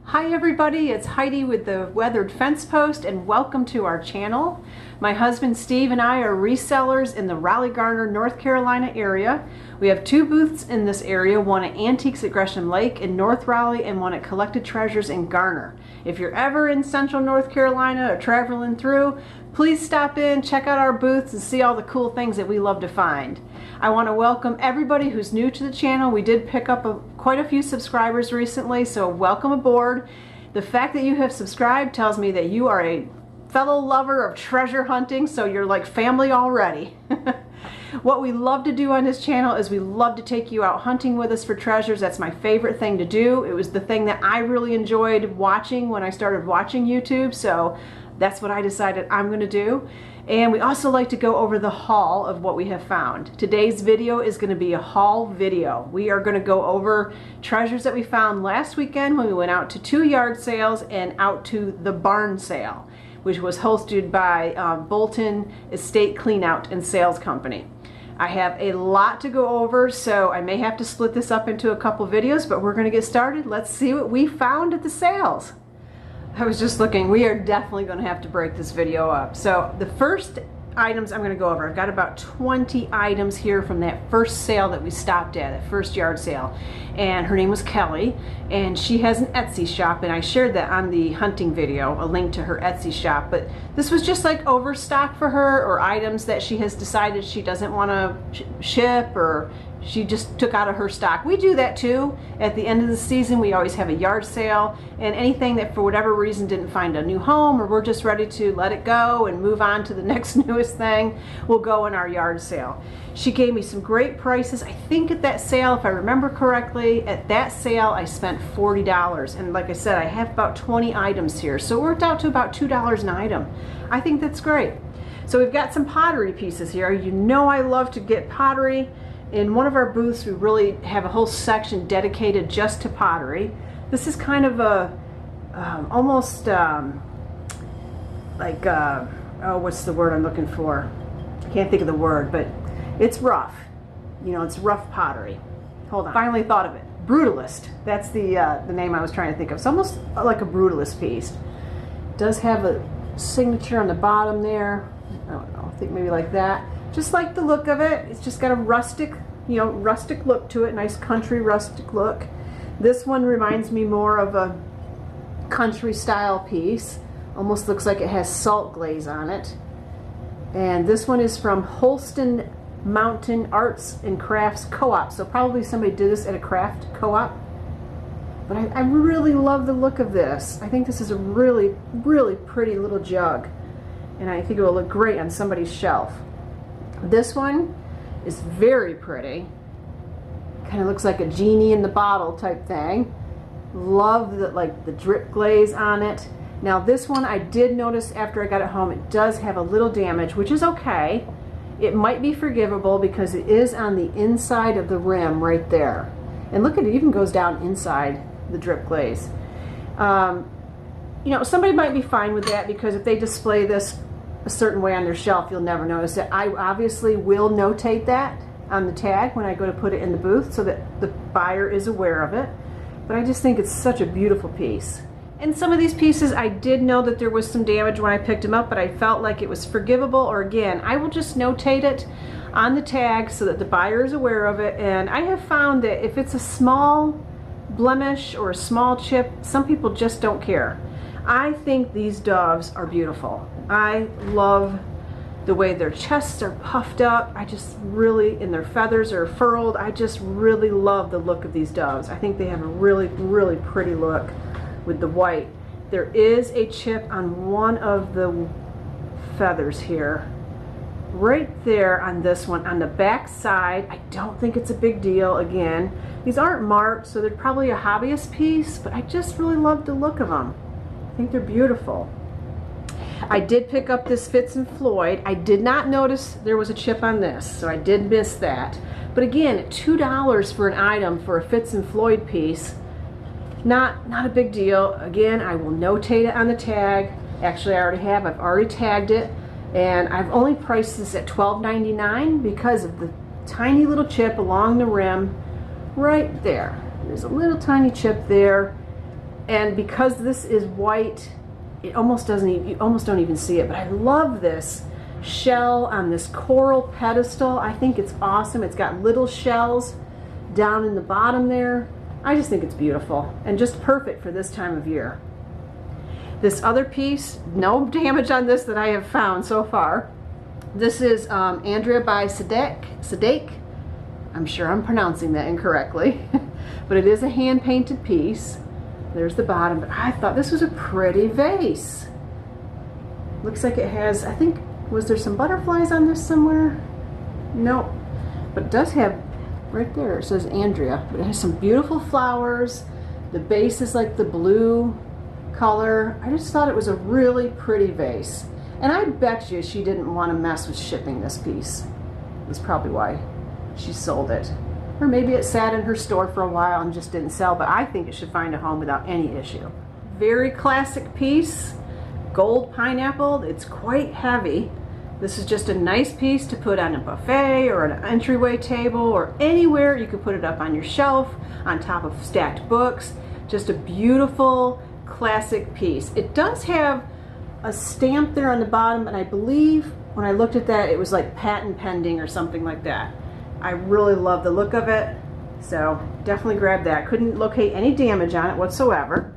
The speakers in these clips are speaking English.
Hi everybody, it's Heidi with the Weathered Fence Post and welcome to our channel. My husband Steve and I are resellers in the Raleigh, Garner, North Carolina area. We have two booths in this area, one at Antiques at Gresham Lake in North Raleigh and one at Collected Treasures in Garner. If you're ever in central North Carolina or traveling through, please stop in, check out our booths and see all the cool things that we love to find. I want to welcome everybody who's new to the channel. We did pick up quite a few subscribers recently, so welcome aboard. The fact that you have subscribed tells me that you are a fellow lover of treasure hunting, so you're like family already. What we love to do on this channel is we love to take you out hunting with us for treasures. That's my favorite thing to do. It was the thing that I really enjoyed watching when I started watching YouTube, so that's what I decided I'm going to do. And we also like to go over the haul of what we have found. Today's video is going to be a haul video. We are going to go over treasures that we found last weekend when we went out to 2 yard sales and out to the barn sale, which was hosted by Bolton Estate Cleanout and Sales Company. I have a lot to go over, so I may have to split this up into a couple videos, but we're going to get started. Let's see what we found at the sales. I was just looking, we are definitely going to have to break this video up. So the first items I'm going to go over, I've got about 20 items here from that first sale that we stopped at, that first yard sale. And her name was Kelly, and she has an Etsy shop, and I shared that on the hunting video, a link to her Etsy shop. But this was just like overstock for her, or items that she has decided she doesn't want to ship, or she just took out of her stock. We do that too. At the end of the season, we always have a yard sale, and anything that for whatever reason didn't find a new home, or we're just ready to let it go and move on to the next newest thing, will go in our yard sale. She gave me some great prices. I think at that sale, if I remember correctly, at that sale I spent $40. And like I said, I have about 20 items here, so it worked out to about $2 an item. I think that's great. So we've got some pottery pieces here. You know I love to get pottery. In one of our booths, we really have a whole section dedicated just to pottery. This is kind of a, almost like, oh, what's the word I'm looking for? I can't think of the word, but it's rough. You know, it's rough pottery. Hold on, finally thought of it. Brutalist, that's the name I was trying to think of. It's almost like a brutalist piece. It does have a signature on the bottom there. I don't know, I think maybe like that. Just like the look of it. It's just got a rustic, you know, rustic look to it. Nice country rustic look. This one reminds me more of a country style piece. Almost looks like it has salt glaze on it. And this one is from Holston Mountain Arts and Crafts Co-op. So probably somebody did this at a craft co-op. But I really love the look of this. I think this is a really, really pretty little jug. And I think it will look great on somebody's shelf. This one is very pretty. Kind of looks like a genie in the bottle type thing. Love the, like, the drip glaze on it. Now this one I did notice after I got it home, it does have a little damage, which is okay. It might be forgivable because it is on the inside of the rim right there. And look at it, even goes down inside the drip glaze. You know, somebody might be fine with that because if they display this a certain way on their shelf, you'll never notice it. I obviously will notate that on the tag when I go to put it in the booth so that the buyer is aware of it. But I just think it's such a beautiful piece. And some of these pieces I did know that there was some damage when I picked them up, but I felt like it was forgivable, or again, I will just notate it on the tag so that the buyer is aware of it. And I have found that if it's a small blemish or a small chip, some people just don't care. I think these doves are beautiful. I love the way their chests are puffed up. I just really, and their feathers are furled. I just really love the look of these doves. I think they have a really, really pretty look with the white. There is a chip on one of the feathers here. Right there on this one, on the back side. I don't think it's a big deal. Again, these aren't marked, so they're probably a hobbyist piece, but I just really love the look of them. I think they're beautiful. I did pick up this Fitz and Floyd. I did not notice there was a chip on this, so I did miss that. But again, $2 for an item for a Fitz and Floyd piece, not a big deal. Again, I will notate it on the tag. Actually, I already have. I've already tagged it, and I've only priced this at $12.99 because of the tiny little chip along the rim right there. There's a little tiny chip there. And because this is white, it almost doesn't even, you almost don't even see it. But I love this shell on this coral pedestal. I think it's awesome. It's got little shells down in the bottom there. I just think it's beautiful and just perfect for this time of year. This other piece, no damage on this that I have found so far. This is Andrea by Sadek. I'm sure I'm pronouncing that incorrectly, but it is a hand-painted piece. There's the bottom, but I thought this was a pretty vase. Looks like it has, I think, was there some butterflies on this somewhere? No, but it does have, right there, it says Andrea, but it has some beautiful flowers. The base is like the blue color. I just thought it was a really pretty vase. And I bet you she didn't want to mess with shipping this piece. That's probably why she sold it. Or maybe it sat in her store for a while and just didn't sell, but I think it should find a home without any issue. Very classic piece, gold pineapple. It's quite heavy. This is just a nice piece to put on a buffet or an entryway table or anywhere. You could put it up on your shelf, on top of stacked books. Just a beautiful classic piece. It does have a stamp there on the bottom, and I believe when I looked at that, it was like patent pending or something like that. I really love the look of it, so definitely grab that. Couldn't locate any damage on it whatsoever.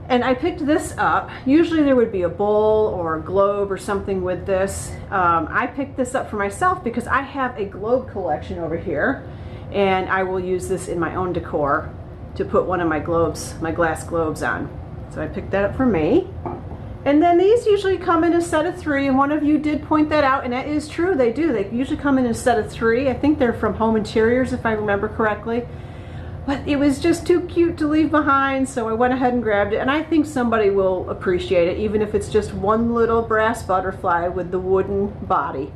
And I picked this up. Usually there would be a bowl or a globe or something with this. I picked this up for myself because I have a globe collection over here, and I will use this in my own decor to put one of my globes, my glass globes on. So I picked that up for me. And then these usually come in a set of 3, and one of you did point that out, and that is true, they do. They usually come in a set of 3. I think they're from Home Interiors, if I remember correctly. But it was just too cute to leave behind, so I went ahead and grabbed it, and I think somebody will appreciate it, even if it's just one little brass butterfly with the wooden body.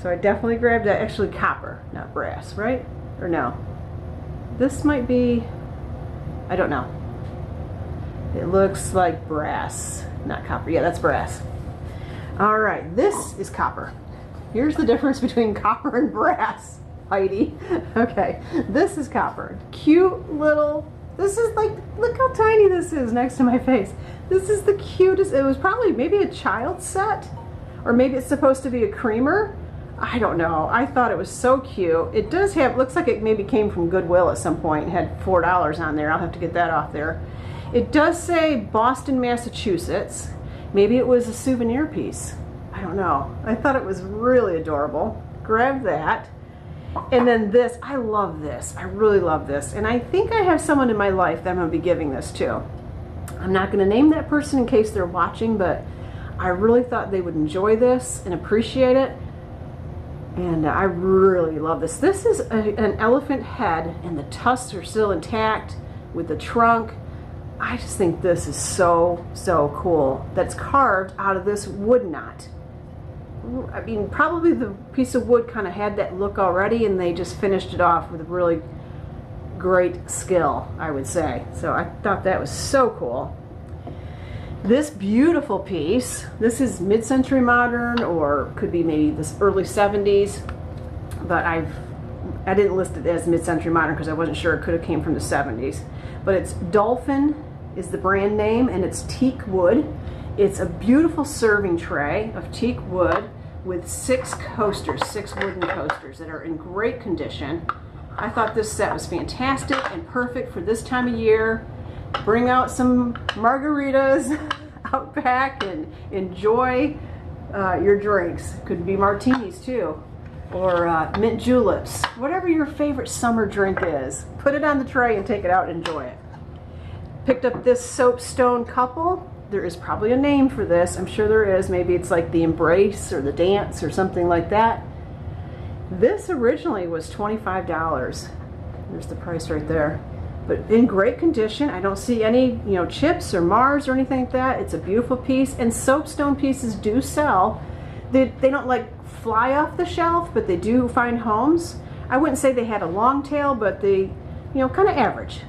So I definitely grabbed that. Actually copper, not brass, right? Or no? This might be, I don't know. It looks like brass. Not copper. Yeah, that's brass. All right, this is copper. Here's the difference between copper and brass, Heidi. Okay, this is copper. Cute little, this is like, look how tiny this is next to my face. This is the cutest. It was probably maybe a child set, or maybe it's supposed to be a creamer. I don't know. I thought it was so cute. It does have, looks like it maybe came from Goodwill at some point. It had $4 on there. I'll have to get that off there. It does say Boston, Massachusetts. Maybe it was a souvenir piece. I don't know. I thought it was really adorable. Grab that. And then this, I love this. I really love this. And I think I have someone in my life that I'm going to be giving this to. I'm not going to name that person in case they're watching, but I really thought they would enjoy this and appreciate it. And I really love this. This is an elephant head, and the tusks are still intact with the trunk. I just think this is so, so cool. That's carved out of this wood knot. I mean, probably the piece of wood kind of had that look already, and they just finished it off with really great skill, I would say. So I thought that was so cool. This beautiful piece, this is mid-century modern, or could be maybe this early 70s, but I didn't list it as mid-century modern because I wasn't sure. It could have came from the 70s. But it's Dolphin is the brand name, and it's teak wood. It's a beautiful serving tray of teak wood with 6 coasters, 6 wooden coasters that are in great condition. I thought this set was fantastic and perfect for this time of year. Bring out some margaritas out back and enjoy your drinks. Could be martinis too, or mint juleps. Whatever your favorite summer drink is, put it on the tray and take it out and enjoy it. Picked up this soapstone couple. There is probably a name for this. I'm sure there is. Maybe it's like the Embrace or the Dance or something like that. This originally was $25. There's the price right there. But in great condition. I don't see any, chips or Mars or anything like that. It's a beautiful piece, and soapstone pieces do sell. They don't like fly off the shelf, but they do find homes. I wouldn't say they had a long tail, but they, kind of average.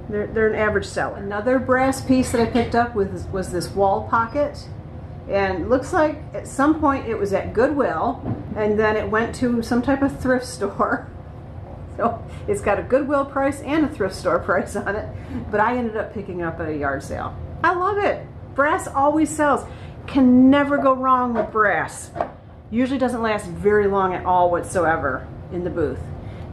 They're an average seller. Another brass piece that I picked up was this wall pocket, and looks like at some point it was at Goodwill, and then it went to some type of thrift store. So it's got a Goodwill price and a thrift store price on it, but I ended up picking it up at a yard sale. I love it. Brass always sells. Can never go wrong with brass. Usually doesn't last very long at all whatsoever in the booth.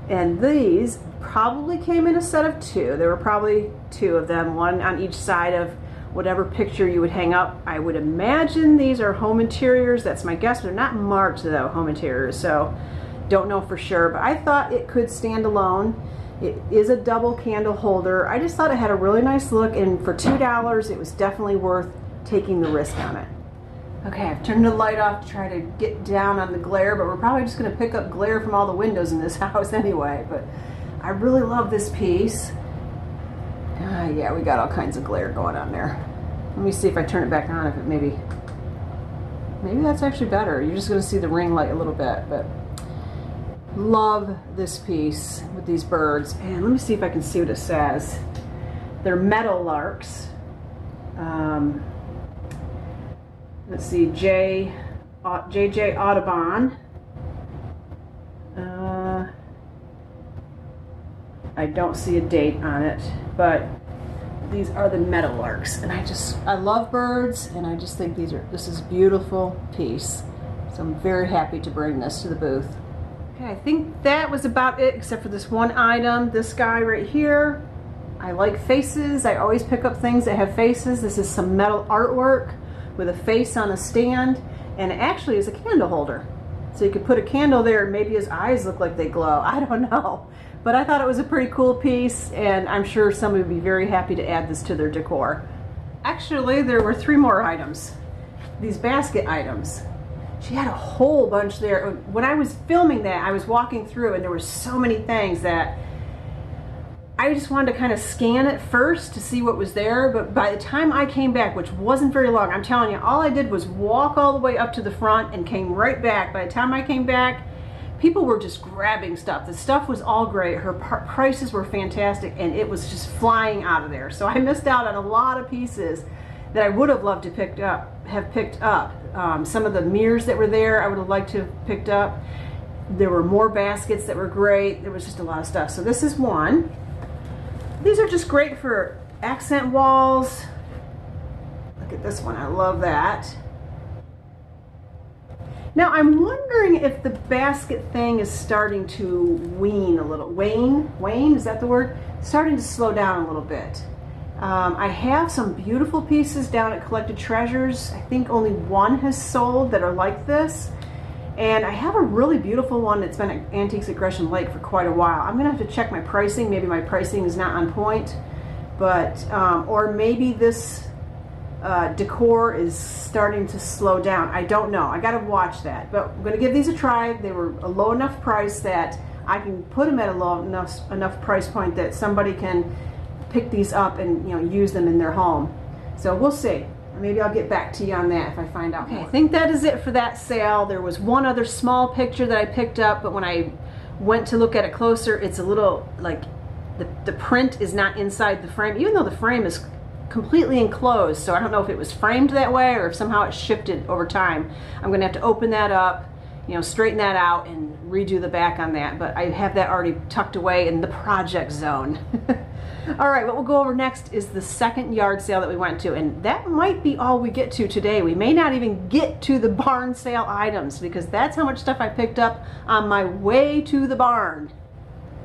And these probably came in a set of two. There were probably two of them, one on each side of whatever picture you would hang up. I would imagine these are home interiors. That's my guess. They're not marked though, home interiors, so don't know for sure, but I thought it could stand alone. It is a double candle holder. I just thought it had a really nice look, and for $2, it was definitely worth taking the risk on it. Okay, I've turned the light off to try to get down on the glare, but we're probably just gonna pick up glare from all the windows in this house anyway, but I really love this piece. Yeah, we got all kinds of glare going on there. Let me see if I turn it back on, if it maybe that's actually better. You're just gonna see the ring light a little bit, but love this piece with these birds. And let me see if I can see what it says. They're meadow larks. Let's see, JJ Audubon. I don't see a date on it, but these are the meadowlarks, and I love birds, and I just think this is a beautiful piece. So I'm very happy to bring this to the booth. Okay, I think that was about it, except for this one item, this guy right here. I like faces. I always pick up things that have faces. This is some metal artwork with a face on a stand, and it actually is a candle holder. So you could put a candle there and maybe his eyes look like they glow. I don't know. But I thought it was a pretty cool piece, and I'm sure somebody would be very happy to add this to their decor. Actually, there were 3 more items. These basket items. She had a whole bunch there. When I was filming that, I was walking through and there were so many things that I just wanted to kind of scan it first to see what was there, but by the time I came back, which wasn't very long, I'm telling you, all I did was walk all the way up to the front and came right back. By the time I came back, people were just grabbing stuff. The stuff was all great. Her prices were fantastic, and it was just flying out of there. So I missed out on a lot of pieces that I would have loved to have picked up. Some of the mirrors that were there, I would have liked to have picked up. There were more baskets that were great. There was just a lot of stuff. So this is one. These are just great for accent walls. Look at this one. I love that. Now I'm wondering if the basket thing is starting to wane a little. Wane, is that the word? Starting to slow down a little bit. I have some beautiful pieces down at Collected Treasures. I think only one has sold that are like this. And I have a really beautiful one that's been at Antiques at Gresham Lake for quite a while. I'm gonna have to check my pricing. Maybe my pricing is not on point, but, or maybe this decor is starting to slow down. I don't know. I gotta watch that, but I'm gonna give these a try. They were a low enough price that I can put them at a low enough price point that somebody can pick these up and use them in their home. So we'll see. Maybe I'll get back to you on that if I find out more. I think that is it for that sale. There was one other small picture that I picked up, but when I went to look at it closer, it's a little like the print is not inside the frame, even though the frame is completely enclosed. So I don't know if it was framed that way or if somehow it shifted over time. I'm gonna have to open that up, straighten that out and redo the back on that, but I have that already tucked away in the project zone. All right, what we'll go over next is the second yard sale that we went to, and that might be all we get to today. We may not even get to the barn sale items because that's how much stuff I picked up on my way to the barn.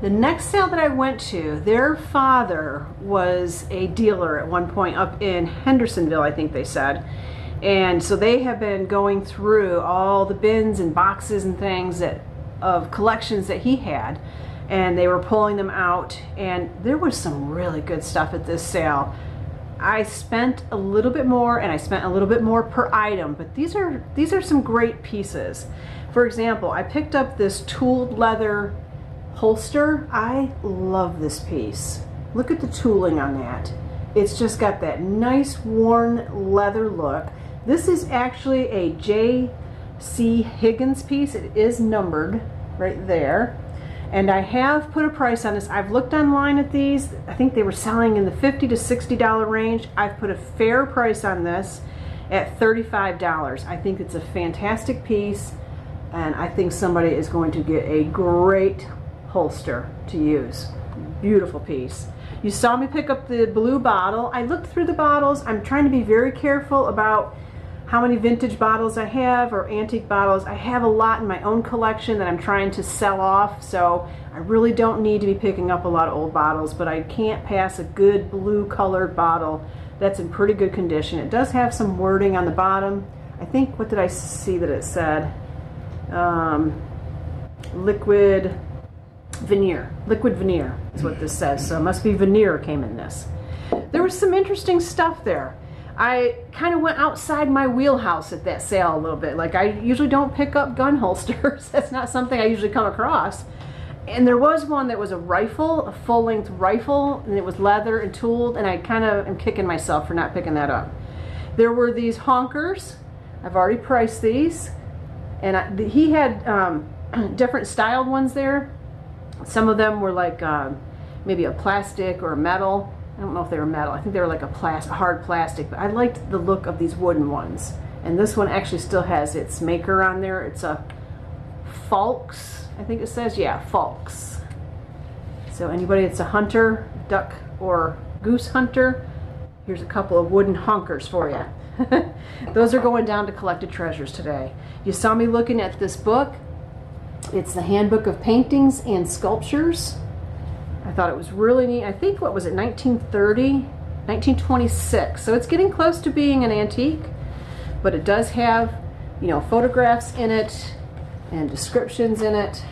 The next sale that I went to, their father was a dealer at one point up in Hendersonville, I think they said. And so they have been going through all the bins and boxes and things of collections that he had, and they were pulling them out, and there was some really good stuff at this sale. I spent a little bit more, and I spent a little bit more per item, but these are some great pieces. For example, I picked up this tooled leather holster. I love this piece. Look at the tooling on that. It's just got that nice worn leather look. This is actually a J.C. Higgins piece. It is numbered right there. And I have put a price on this. I've looked online at these. I think they were selling in the $50 to $60 range. I've put a fair price on this at $35. I think it's a fantastic piece, and I think somebody is going to get a great holster to use. Beautiful piece. You saw me pick up the blue bottle. I looked through the bottles. I'm trying to be very careful about how many vintage bottles I have or antique bottles. I have a lot in my own collection that I'm trying to sell off, so I really don't need to be picking up a lot of old bottles, but I can't pass a good blue colored bottle that's in pretty good condition. It does have some wording on the bottom. I think, what did I see that it said? Liquid veneer is what this says, so it must be veneer came in this. There was some interesting stuff there. I kind of went outside my wheelhouse at that sale a little bit. Like, I usually don't pick up gun holsters. That's not something I usually come across. And there was one that was a rifle, a full-length rifle, and it was leather and tooled, and I kind of am kicking myself for not picking that up. There were these honkers. I've already priced these. And he had different styled ones there. Some of them were like maybe a plastic or a metal. I don't know if they were metal. I think they were like a hard plastic, but I liked the look of these wooden ones. And this one actually still has its maker on there. It's a Falks, I think it says. Yeah, Falks. So anybody that's a hunter, duck or goose hunter, here's a couple of wooden honkers for you. Those are going down to collected treasures today. You saw me looking at this book. It's the Handbook of Paintings and Sculptures. I thought it was really neat. I think, what was it, 1930? 1926. So it's getting close to being an antique, but it does have, you know, photographs in it and descriptions in it,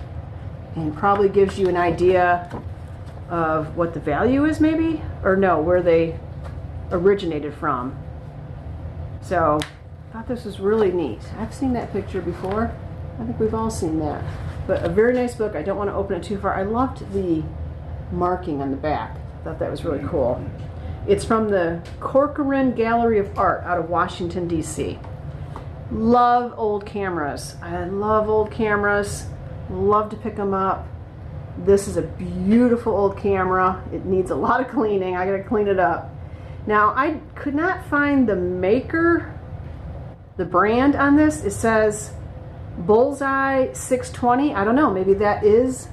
and probably gives you an idea of what the value is, maybe, or no, where they originated from. So I thought this was really neat. I've seen that picture before. I think we've all seen that. But a very nice book. I don't want to open it too far. I loved the marking on the back. I thought that was really cool. It's from the Corcoran Gallery of Art out of Washington, D.C. Love old cameras. I love old cameras. Love to pick them up. This is a beautiful old camera. It needs a lot of cleaning. I gotta clean it up. Now, I could not find the maker, the brand on this. It says Bullseye 620. I don't know, maybe that is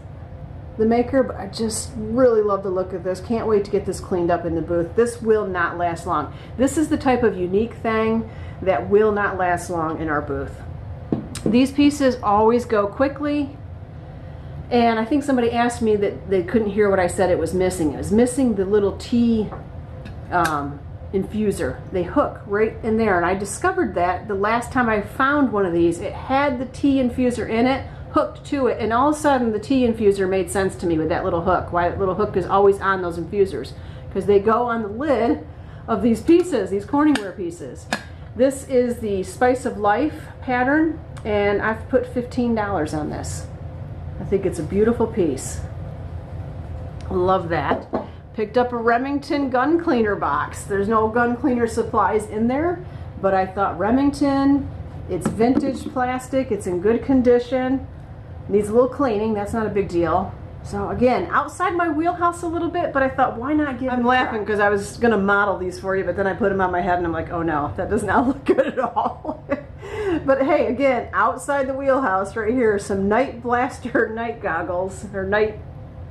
the maker, but I just really love the look of this. Can't wait to get this cleaned up in the booth. This will not last long. This is the type of unique thing that will not last long in our booth. These pieces always go quickly, and I think somebody asked me that they couldn't hear what I said it was missing. It was missing the little T infuser. They hook right in there, and I discovered that the last time I found one of these, it had the T infuser in it, hooked to it, and all of a sudden the T infuser made sense to me with that little hook. Why that little hook is always on those infusers, because they go on the lid of these pieces, these Corningware pieces. This is the Spice of Life pattern, and I've put $15 on this. I think it's a beautiful piece. Love that. Picked up a Remington gun cleaner box. There's no gun cleaner supplies in there, but I thought Remington, it's vintage plastic, it's in good condition, needs a little cleaning, that's not a big deal. So again, outside my wheelhouse a little bit, but I thought, why not give it a try? I'm laughing because I was gonna model these for you, but then I put them on my head and I'm like, oh no, that does not look good at all. But hey, again, outside the wheelhouse right here, some Night Blaster night goggles, or night,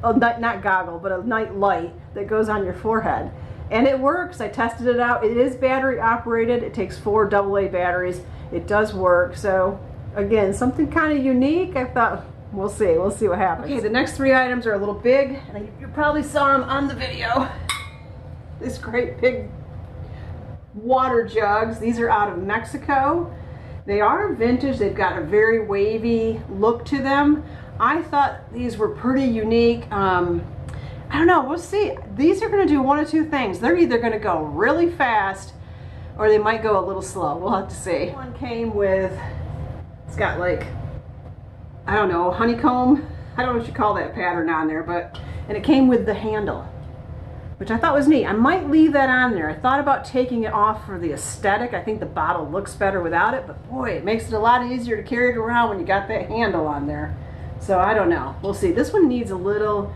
oh, not goggle, but a night light that goes on your forehead. And it works. I tested it out. It is battery operated. It takes 4 AA batteries. It does work. So again, something kind of unique. I thought, we'll see what happens. Okay, the next 3 items are a little big, and you probably saw them on the video. This great big water jugs. These are out of Mexico. They are vintage. They've got a very wavy look to them. I thought these were pretty unique. I don't know, we'll see. These are gonna do one of two things. They're either gonna go really fast or they might go a little slow. We'll have to see. One came with, it's got like, I don't know, honeycomb. I don't know what you call that pattern on there, but, and it came with the handle, which I thought was neat. I might leave that on there. I thought about taking it off for the aesthetic. I think the bottle looks better without it, but boy, it makes it a lot easier to carry it around when you got that handle on there. So I don't know, we'll see. This one needs a little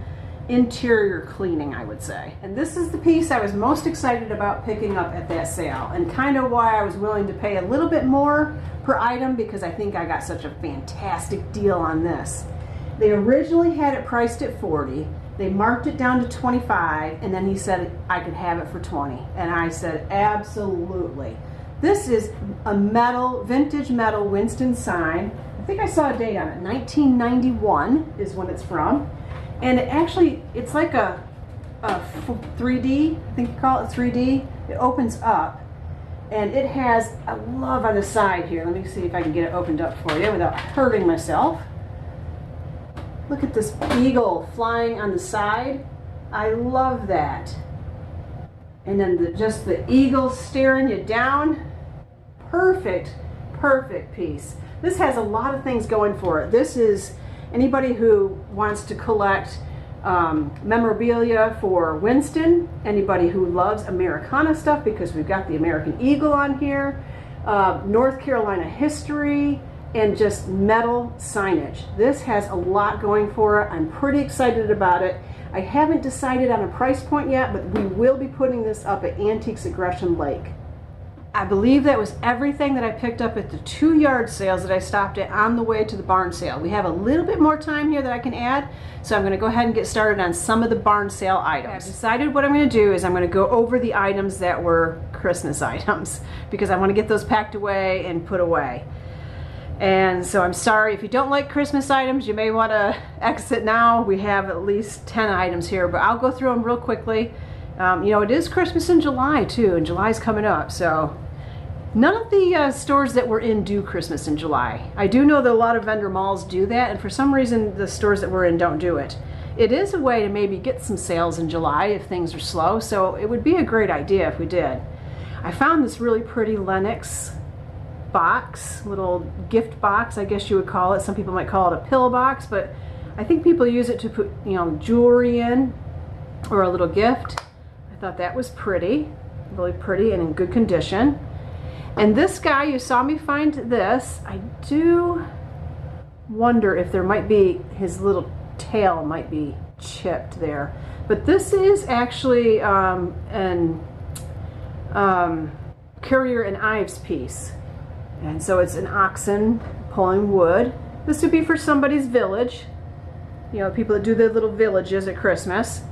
interior cleaning, I would say. And this is the piece I was most excited about picking up at that sale, and kind of why I was willing to pay a little bit more per item, because I think I got such a fantastic deal on this. They originally had it priced at 40. They marked it down to 25, and then he said I could have it for 20. And I said, absolutely. This is a metal, vintage metal Winston sign. I think I saw a date on it. 1991 is when it's from. And it actually, it's like a 3D, I think you call it 3D. It opens up. And it has a love on the side here. Let me see if I can get it opened up for you without hurting myself. Look at this eagle flying on the side. I love that. And then just the eagle staring you down. Perfect, perfect piece. This has a lot of things going for it. This is anybody who wants to collect memorabilia for Winston, anybody who loves Americana stuff because we've got the American Eagle on here, North Carolina history, and just metal signage. This has a lot going for it. I'm pretty excited about it. I haven't decided on a price point yet, but we will be putting this up at Antiques at Gresham Lake. I believe that was everything that I picked up at the 2 yard sales that I stopped at on the way to the barn sale. We have a little bit more time here that I can add, so I'm going to go ahead and get started on some of the barn sale items. I've decided what I'm going to do is I'm going to go over the items that were Christmas items because I want to get those packed away and put away. And so I'm sorry if you don't like Christmas items, you may want to exit now. We have at least 10 items here, but I'll go through them real quickly. You know, it is Christmas in July too, and July's coming up, so none of the stores that we're in do Christmas in July. I do know that a lot of vendor malls do that, and for some reason the stores that we're in don't do it. It is a way to maybe get some sales in July if things are slow, so it would be a great idea if we did. I found this really pretty Lenox box, little gift box, I guess you would call it. Some people might call it a pill box, but I think people use it to put, you know, jewelry in or a little gift. I thought that was pretty, really pretty and in good condition. And this guy, you saw me find this. I do wonder if there might be, his little tail might be chipped there. But this is actually an Currier and Ives piece. And so it's an oxen pulling wood. This would be for somebody's village. You know, people that do their little villages at Christmas.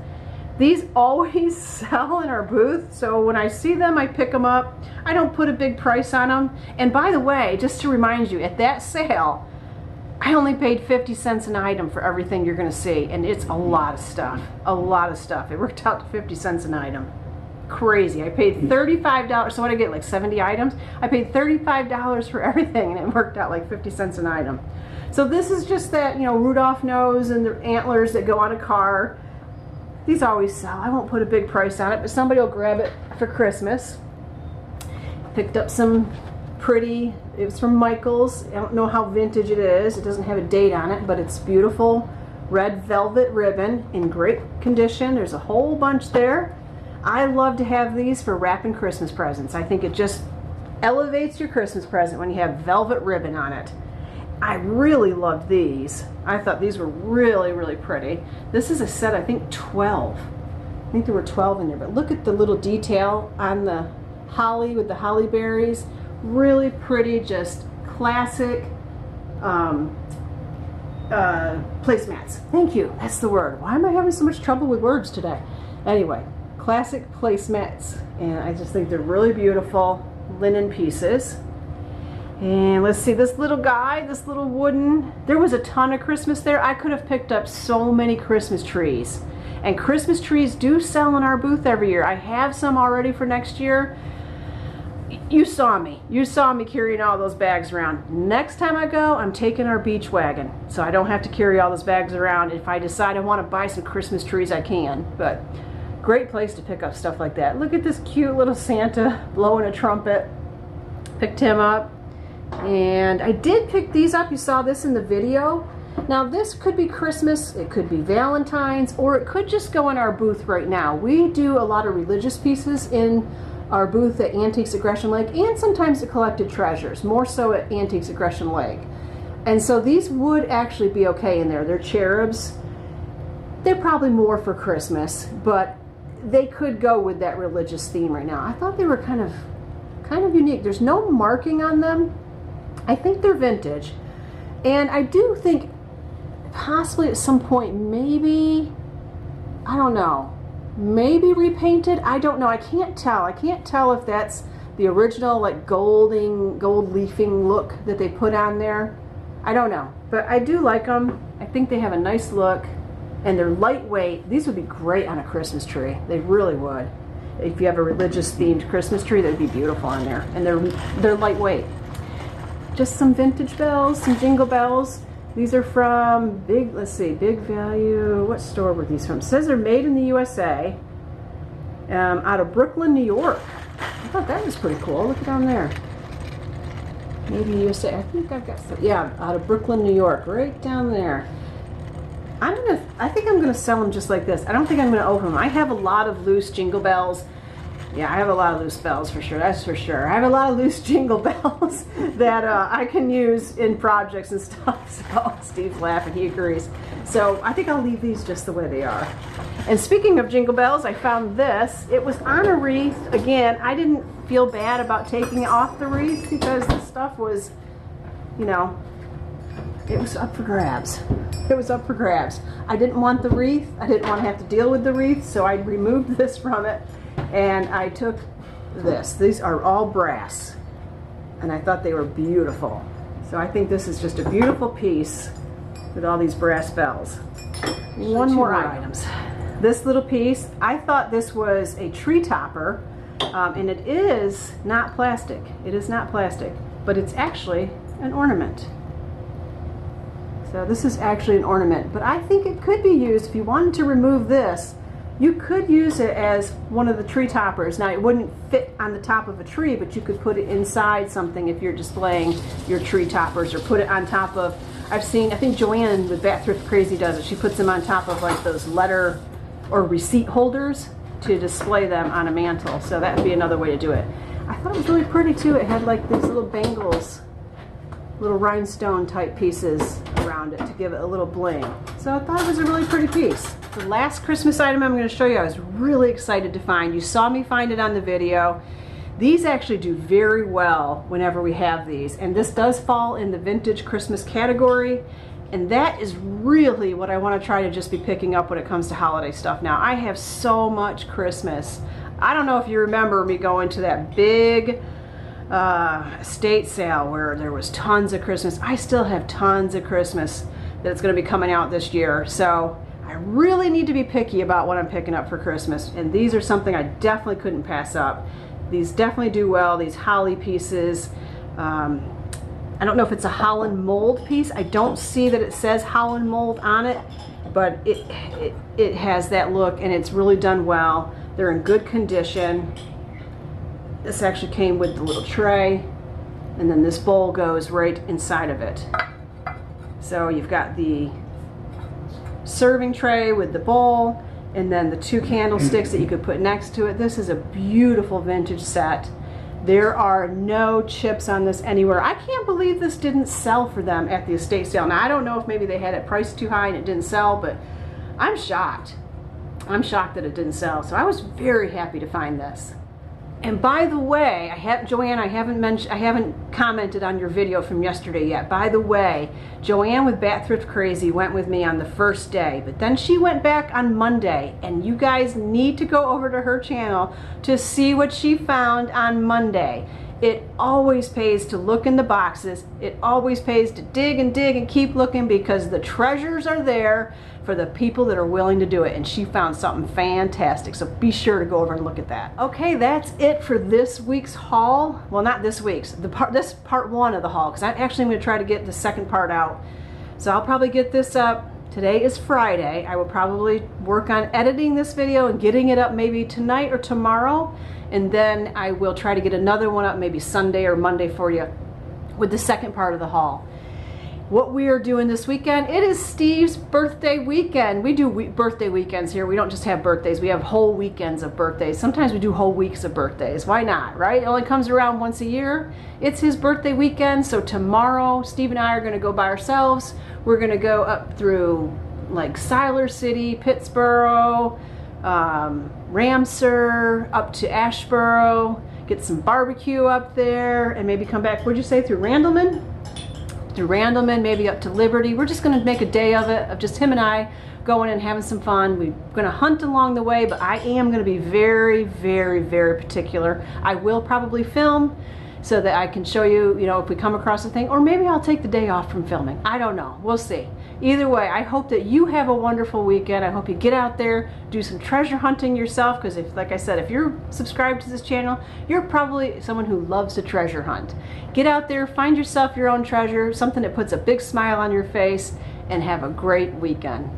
These always sell in our booth, so when I see them, I pick them up. I don't put a big price on them. And by the way, just to remind you, at that sale, I only paid 50 cents an item for everything you're gonna see, and it's a lot of stuff, a lot of stuff. It worked out to 50 cents an item. Crazy. I paid $35, so what did I get, like 70 items? I paid $35 for everything, and it worked out like 50 cents an item. So this is just that, you know, Rudolph nose and the antlers that go on a car. These always sell. I won't put a big price on it, but somebody will grab it for Christmas. Picked up some pretty, it was from Michael's. I don't know how vintage it is. It doesn't have a date on it, but it's beautiful. Red velvet ribbon in great condition. There's a whole bunch there. I love to have these for wrapping Christmas presents. I think it just elevates your Christmas present when you have velvet ribbon on it. I really loved these. I thought these were really, really pretty. This is a set, I think 12. I think there were 12 in there, but look at the little detail on the holly with the holly berries. Really pretty, just classic placemats. Thank you, that's the word. Why am I having so much trouble with words today? Anyway, classic placemats, and I just think they're really beautiful linen pieces. And let's see, this little guy, this little wooden, there was a ton of Christmas there. I could have picked up so many Christmas trees. And Christmas trees do sell in our booth every year. I have some already for next year. You saw me. You saw me carrying all those bags around. Next time I go, I'm taking our beach wagon, so I don't have to carry all those bags around. If I decide I want to buy some Christmas trees, I can. But great place to pick up stuff like that. Look at this cute little Santa blowing a trumpet. Picked him up. And I did pick these up. You saw this in the video. Now this could be Christmas, it could be Valentine's, or it could just go in our booth right now. We do a lot of religious pieces in our booth at Antiques at Gresham Lake, and sometimes at Collected Treasures, more so at Antiques at Gresham Lake. And so these would actually be okay in there. They're cherubs. They're probably more for Christmas, but they could go with that religious theme right now. I thought they were kind of unique. There's no marking on them. I think they're vintage. And I do think possibly at some point, maybe, I don't know, maybe repainted. I don't know. I can't tell. I can't tell if that's the original like gold leafing look that they put on there. I don't know, but I do like them. I think they have a nice look, and they're lightweight. These would be great on a Christmas tree. They really would. If you have a religious themed Christmas tree, they'd be beautiful on there. And they're lightweight. Just some vintage bells, some jingle bells. These are from Big Value. What store were these from? It says they're made in the USA, out of Brooklyn, New York. I thought that was pretty cool. Look down there. Maybe USA. I think I've got some. Yeah, out of Brooklyn, New York, right down there. I think I'm gonna sell them just like this. I don't think I'm gonna open them. I have a lot of loose jingle bells. Yeah, I have a lot of loose bells for sure. That's for sure. I have a lot of loose jingle bells that I can use in projects and stuff. So Steve's laughing. He agrees. So I think I'll leave these just the way they are. And speaking of jingle bells, I found this. It was on a wreath. Again, I didn't feel bad about taking it off the wreath because the stuff was, you know, it was up for grabs. It was up for grabs. I didn't want the wreath. I didn't want to have to deal with the wreath, so I removed this from it. And I took this. These are all brass. And I thought they were beautiful. So I think this is just a beautiful piece with all these brass bells. One more items. This little piece, I thought this was a tree topper, and it is not plastic. It is not plastic, but it's actually an ornament. So this is actually an ornament, but I think it could be used if you wanted to remove this. You could use it as one of the tree toppers. Now it wouldn't fit on the top of a tree, but you could put it inside something if you're displaying your tree toppers, or put it on top of, I think Joanne with Bat Thrift Crazy does it. She puts them on top of like those letter or receipt holders to display them on a mantle. So that would be another way to do it. I thought it was really pretty too. It had like these little bangles, little rhinestone type pieces around it to give it a little bling. So I thought it was a really pretty piece. The last Christmas item I'm going to show you, I was really excited to find. You saw me find it on the video. These actually do very well whenever we have these, and this does fall in the vintage Christmas category, and that is really what I want to try to just be picking up when it comes to holiday stuff. Now I have so much Christmas. I don't know if you remember me going to that big estate sale where there was tons of Christmas. I still have tons of Christmas that's going to be coming out this year, so I really need to be picky about what I'm picking up for Christmas, and these are something I definitely couldn't pass up. These definitely do well, these holly pieces. I don't know if it's a Holland mold piece. I don't see that it says Holland mold on it, but it has that look, and it's really done well. They're in good condition. This actually came with the little tray, and then this bowl goes right inside of it. So you've got the serving tray with the bowl, and then the two candlesticks that you could put next to it. This is a beautiful vintage set. There are no chips on this anywhere. I can't believe this didn't sell for them at the estate sale. Now I don't know if maybe they had it priced too high and it didn't sell, but I'm shocked. I'm shocked that it didn't sell. So I was very happy to find this. And by the way, Joanne, I haven't commented on your video from yesterday yet. By the way, Joanne with Bat Thrift Crazy went with me on the first day, but then she went back on Monday, and you guys need to go over to her channel to see what she found on Monday. It always pays to look in the boxes. It always pays to dig and keep looking, because the treasures are there for the people that are willing to do it, and she found something fantastic, so be sure to go over and look at that. Okay, that's it for this week's haul. Well, not this week's, this part one of the haul, because I'm actually going to try to get the second part out. So I'll probably get this up. Today is Friday. I will probably work on editing this video and getting it up maybe tonight or tomorrow, and then I will try to get another one up maybe Sunday or Monday for you with the second part of the haul. What we are doing this weekend, it is Steve's birthday weekend. We do birthday weekends here. We don't just have birthdays, we have whole weekends of birthdays. Sometimes we do whole weeks of birthdays. Why not, right? It only comes around once a year. It's his birthday weekend, so tomorrow Steve and I are gonna go by ourselves. We're gonna go up through like Siler City, Pittsburgh, Ramseur, up to Asheboro, get some barbecue up there, and maybe come back, what'd you say, through Randleman? through Randleman, maybe up to Liberty. We're just going to make a day of it, of just him and I going and having some fun. We're going to hunt along the way, but I am going to be very, very, very particular. I will probably film so that I can show you, you know, if we come across a thing, or maybe I'll take the day off from filming. I don't know. We'll see. Either way, I hope that you have a wonderful weekend. I hope you get out there, do some treasure hunting yourself, because if, like I said, if you're subscribed to this channel, you're probably someone who loves to treasure hunt. Get out there, find yourself your own treasure, something that puts a big smile on your face, and have a great weekend.